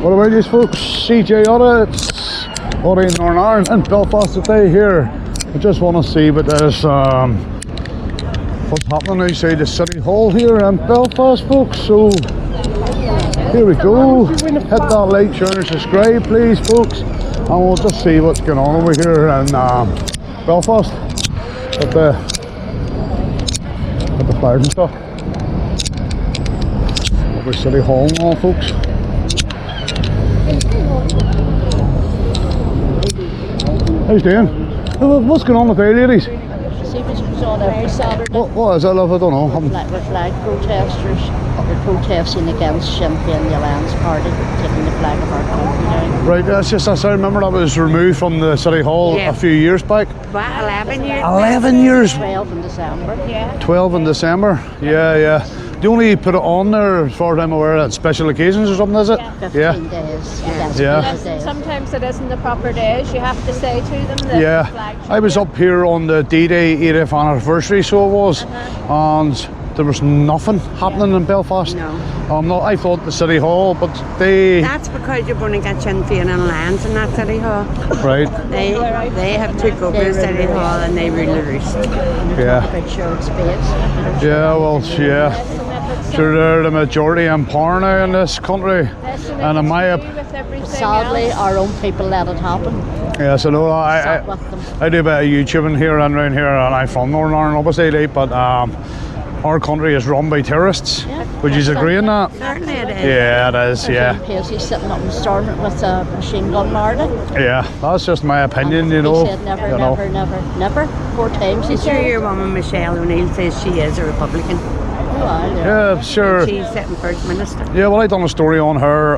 What about you folks? CJ Otta, it's Otta in Northern Ireland and Belfast today here. I just want to see what there's what's happening outside the City Hall here in Belfast, folks. So here we go. Hit that like, share and subscribe please folks, and we'll just see what's going on over here in Belfast at the flags and stuff over City Hall and all, folks. How you doing? What's going on with you ladies? See what's on every Saturday. What is it, love? I don't know. With flag protesters. They're protesting against Sinn Féin, the Alliance Party, taking the flag of our country down. Right, that's just, I remember that was removed from the City Hall a few years back. What, 11 years? 11 years? 12 in December. Yeah. 12 in December? Yeah. Do you only put it on there, as far as I'm aware, at special occasions or something, is it? 15 days. Yeah. Sometimes it isn't the proper days. You have to say to them that the flag should I was up here on the D-Day 80th anniversary, so it was, and there was nothing happening in Belfast. No. I thought the City Hall, but they... That's because you're going to get Sinn Féin and lands in that City Hall. Right. They have took over the City Hall and they rule the roost. Yeah. Big shared space. Yeah, well, yeah. Sure, they're the majority in power now in this country, and in my sadly, our own people let it happen. yes, I know. I do a bit of YouTubing here and around here, and I'm from Northern Ireland, obviously, but our country is run by terrorists. Would you agree on that? Certainly it is. Yeah, it is. Yeah. He's sitting up and starting with a machine gun martyr. Yeah, that's just my opinion, you know. He said never. 4 times. I'm sure your woman Michelle O'Neill says she is a Republican. Yeah, sure. She's sitting First Minister. Yeah, well, I done a story on her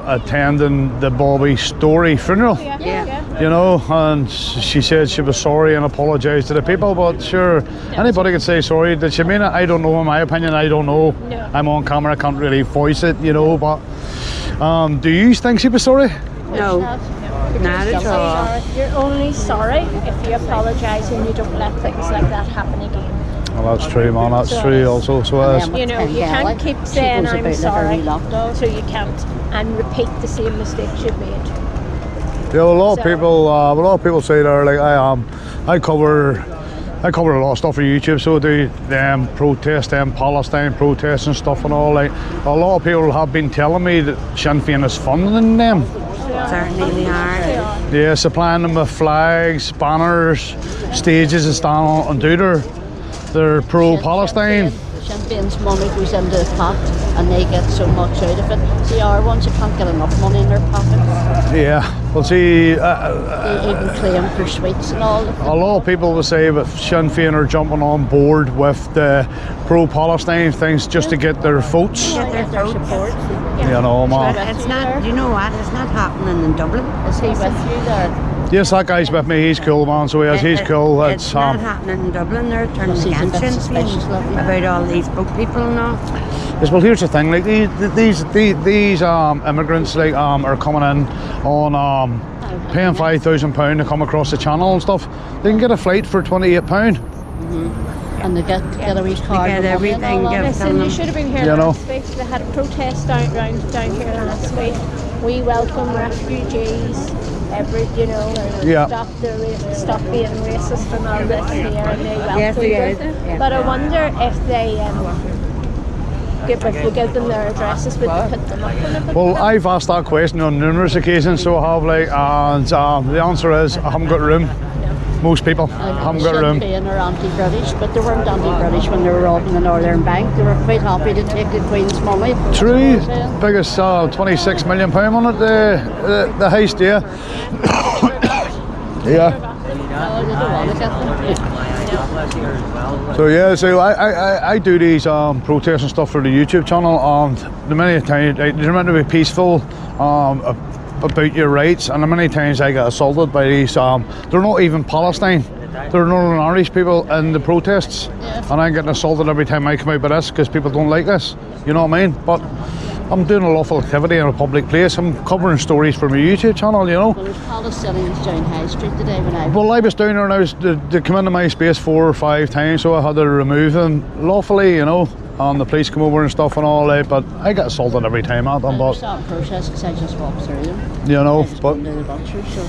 attending the Bobby Story funeral. Yeah. You know, and she said she was sorry and apologised to the people, but sure, anybody could say sorry. Did she mean it? I don't know. In my opinion, I don't know. No. I'm on camera, I can't really voice it, you know, but do you think she was sorry? No. Not at all. You're only sorry if you apologise and you don't let things like that happen again. Well, that's true, man. That's true also. So You know, you can't keep saying I'm sorry, so you can't, and repeat the same mistakes you've made. yeah, well, a lot of people say they're like I cover a lot of stuff for YouTube, so do them protests, Palestine protests and stuff and all. Like a lot of people have been telling me that Sinn Féin is funding them. Certainly they are. Yeah, supplying them with flags, banners, stages and stand on and do their pro-Palestine. Sinn Féin's money goes into the pot and they get so much out of it. See, our ones, you can't get enough money in their pockets. Yeah, well see... they even claim for sweets and all. A lot of people will say that Sinn Féin are jumping on board with the pro-Palestine things just to get their votes. Get their support. You know, man. It's not, you know what, it's not happening in Dublin. Is he with you there? Yes, that guy's with me. He's cool, man. So he's cool. It's not happening in Dublin. They're turning against Sinn Féin about all these boat people and all. Yes, well, here's the thing. Like these immigrants like are coming in on paying £5,000 to come across the channel and stuff. They can get a flight for £28. And they get a wee card. They get everything. Listen, you should have been here last week. They had a protest down here last week. We welcome refugees. Stop being racist and all this here, and they welcome them. But I wonder if they if you give them their addresses, would they put them up and everything? Well, I've asked that question on numerous occasions, so I have, like, and the answer is I haven't got room. Most people haven't got room. Sinn Féin are anti-British, but they weren't anti-British when they were robbing the Northern Bank. They were quite happy to take the Queen's money. True, biggest £26 million on it, the heist, yeah. Yeah. So yeah, so I do these protests and stuff for the YouTube channel, and the many times they're meant to be peaceful about your rights, and the many times I get assaulted by these they're not even Palestine, they're Northern Irish people in the protests, and I'm getting assaulted every time I come out with this because people don't like this, you know what I mean? But I'm doing a lawful activity in a public place. I'm covering stories for my YouTube channel, you know. Well, there's Palestinians down High Street today when I Well, I was down there and they come into my space 4 or 5 times, so I had to remove them lawfully, you know. And the police come over and stuff and all that, but I get assaulted every time at them. I But stopped protest because I just walked through them. you know, I just but going to the butcher, so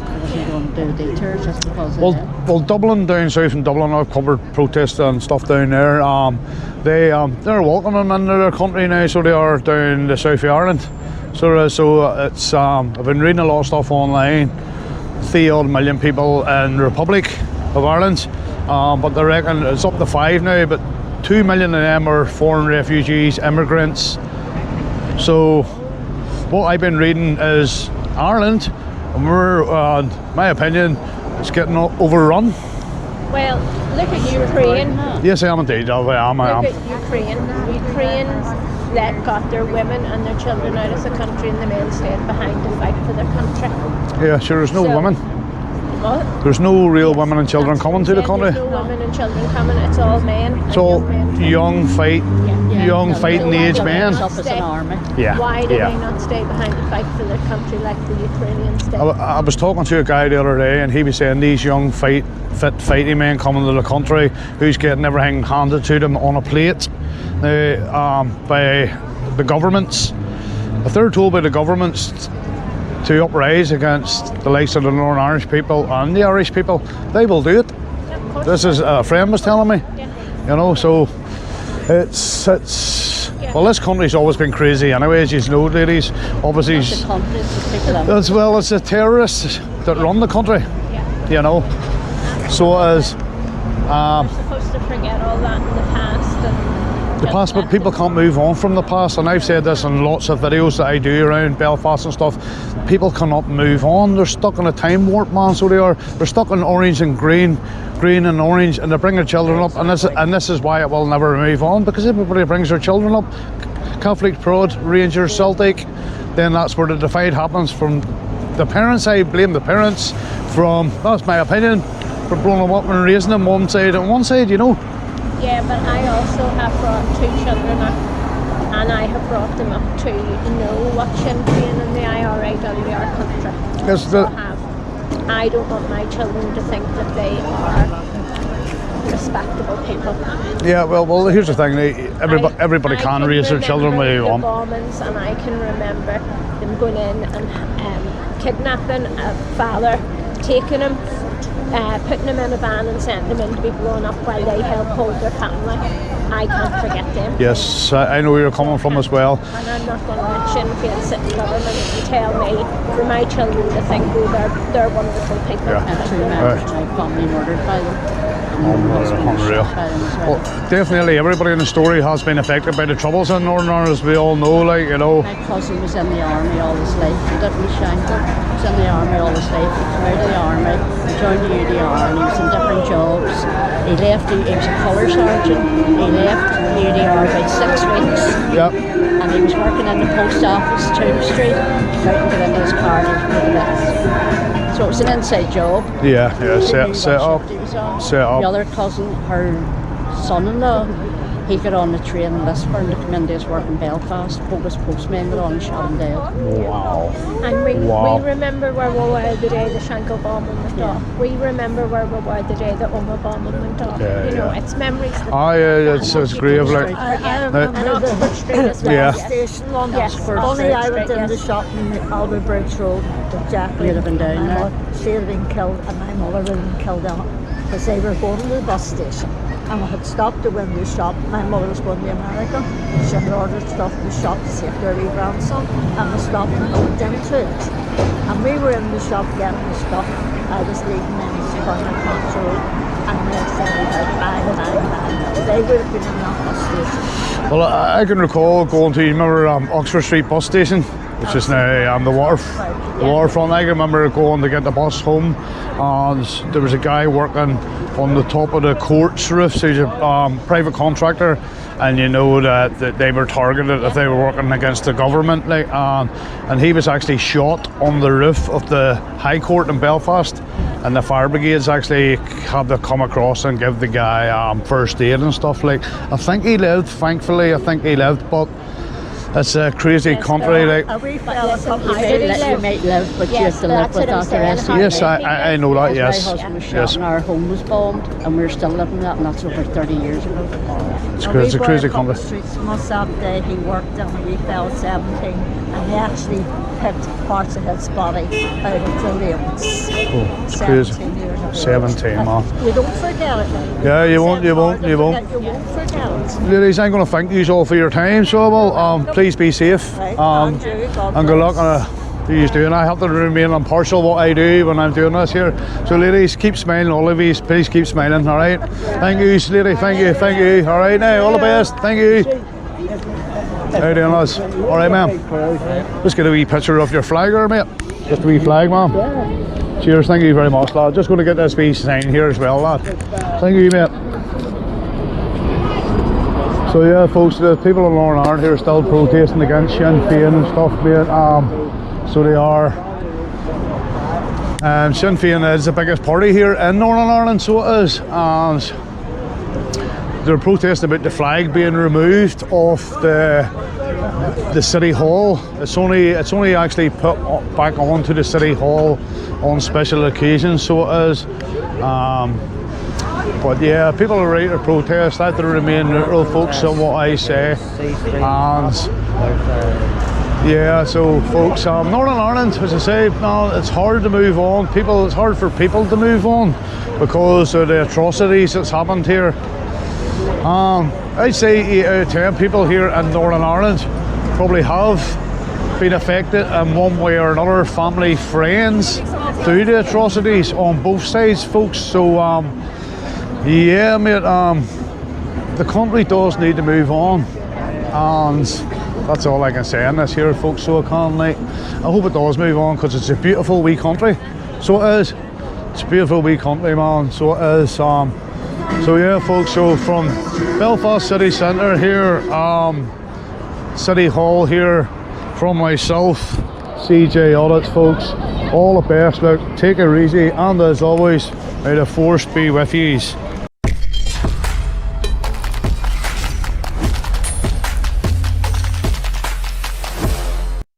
I wasn't going to do a detour just because of that. well, Dublin, down south in Dublin, I've covered protests and stuff down there. They're welcoming them into their country now, so they are down the south of Ireland. So it's I've been reading a lot of stuff online. 3 odd million people in the Republic of Ireland, but they reckon it's up to 5 now. But 2 million of them are foreign refugees, immigrants. So what I've been reading is Ireland, and we're, my opinion, it's getting overrun. Well, look at Ukraine. Yes, I am indeed. I am. Look at Ukraine. Ukraine's let got their women and their children out of the country, and the men stayed behind to fight for their country. Yeah, sure. There's no So- women. What? There's no real women and children coming to the country. There's no women and children coming. It's all men. It's all and young Yeah, fighting they'll age line men. up as an army. Yeah. Why do yeah. they not stay behind to fight for their country like the Ukrainians did? I was talking to a guy the other day, and he was saying these young fit fighting men coming to the country who's getting everything handed to them on a plate by the governments. If they're told by the governments to uprise against the likes of the Northern Irish people and the Irish people, they will do it. Yeah, of course. This is a friend was telling me, Yeah. you know. So it's well, this country's always been crazy anyway, as you know, ladies. Obviously, It's the country, it's the people of it. as well as the terrorists that run the country, Yeah. you know. So as We're supposed to forget all that in the past. And the past, but people can't move on from the past, and I've said this in lots of videos that I do around Belfast and stuff. People cannot move on. They're stuck in a time warp, man. So they are. They're stuck in orange and green and orange, and they bring their children up, and this is why it will never move on, because everybody brings their children up. Catholic, Prod, Rangers, Celtic. Then that's where the divide happens from the parents. I blame the parents. That's my opinion, for bringing them up and raising them one side and one side, you know. yeah, but I also have brought 2 children up, and I have brought them up to know what Sinn Féin and the IRA do to our country. Yes, So I don't want my children to think that they are respectable people. Yeah, well, here's the thing. Everybody I can raise their children the way they want. The bombings, and I can remember them going in and kidnapping a father, taking him, putting him in a van and sending him in to be blown up while they help hold their family. I can't forget them. Yes, I know where you're coming from as well. And I'm not going to let Sinn Féin sit in government and tell me for my children to think, oh, they're wonderful people. Yeah. And 2 members of my family murdered by them. Unreal. Well, definitely everybody in the story has been affected by the troubles in Northern Ireland, as we all know, like, you know. My cousin was in the army all his life. He didn't shanker. He was in the army all his life. He came out of the army, he joined the UDR, and he was in different jobs. He left, he was a colour sergeant. He left the UDR about 6 weeks. Yep. And he was working in the post office, Tomb Street. He got into his car and he was putting it. So it was an inside job. Yeah, He knew set what up. shift he was on. Set up. The other cousin, her son-in-law, he got on the train in Lisburn to come into his work in Belfast. Bogus postman got on and shot him dead. Wow. And Wow. we remember where we were the day the Shankill bombing went off. We remember where we were the day the Omagh bombing went off. Yeah, you know, yeah. it's memories that It's grave, like. and Now- Oxford Street as well. Yeah. Station one. Yes, Only I went in yes. the shop in Albert Bridge Road with Jacqueline. You'd have been down there. She had been killed and my mother had been killed on it because they were going to the bus station. And we had stopped to win the shop. My mother was going to America. She had ordered stuff in the shop to save their wee grandson. And we stopped and looked into it. And we were in the shop getting the stuff. I was leaving in Spartan Cross Road. And the next thing we heard bang, bang, bang. They would have been in that bus station. Well, I can recall going to, you remember Oxford Street bus station, which is now the waterfront. I can remember going to get the bus home, and there was a guy working on the top of the courts roof. So he's a private contractor, and you know that they were targeted if they were working against the government. Like, and he was actually shot on the roof of the High Court in Belfast. And the fire brigades actually had to come across and give the guy first aid and stuff. Like, I think he lived, thankfully, but It's a crazy country, like. A wee fella listen, comes how to did he You live? might live, but you Yes, have to live that's with what I'm that the rest saying. of your Yes, life. I know that. My Yes, husband was shot yes. and our home was bombed, and we're still living that, and that's over 30 years ago. It's a wee a boy crazy come country. the streets from us that day. He worked and a wee fella 17, and he actually picked parts of his body out of the lanes. Oh, crazy. 17 years of age. 17, man. You don't forget it. Yeah, you won't, you won't, you won't. You won't forget it. Ladies, I'm going to thank you all for your time, so well, please be safe, Right, and good luck on you doing. I have to remain impartial what I do when I'm doing this here. So ladies, keep smiling, all of you, please keep smiling, all right? Thank you, lady, thank you, all right now, all the best, thank you. How you doing, lads? All right, ma'am? Just get a wee picture of your flag there, mate. Just a wee flag, ma'am. Cheers, thank you very much, lad. Just going to get this wee sign here as well, lad. Thank you, mate. So yeah, folks, the people in Northern Ireland here are still protesting against Sinn Féin and stuff, mate. So they are. Sinn Féin is the biggest party here in Northern Ireland, so it is. And they're protesting about the flag being removed off the city hall. It's only actually put back onto the city hall on special occasions, so it is. But yeah, people are right to protest. I have to remain neutral, folks, on what I say. And yeah, so folks, Northern Ireland, as I say, it's hard to move on. It's hard for people to move on because of the atrocities that's happened here. I'd say 8 out of 10 people here in Northern Ireland probably have been affected in one way or another, family, friends, through the atrocities on both sides, folks. So yeah, mate, the country does need to move on, and that's all I can say on this here, folks. So I can't, like, I hope it does move on, because it's a beautiful wee country. So it is. It's a beautiful wee country, man. So it is. So yeah, folks. So from Belfast City Centre here, City Hall here, from myself, CJ Audits, folks. All the best. Look, take it easy, and as always, may the force be with you.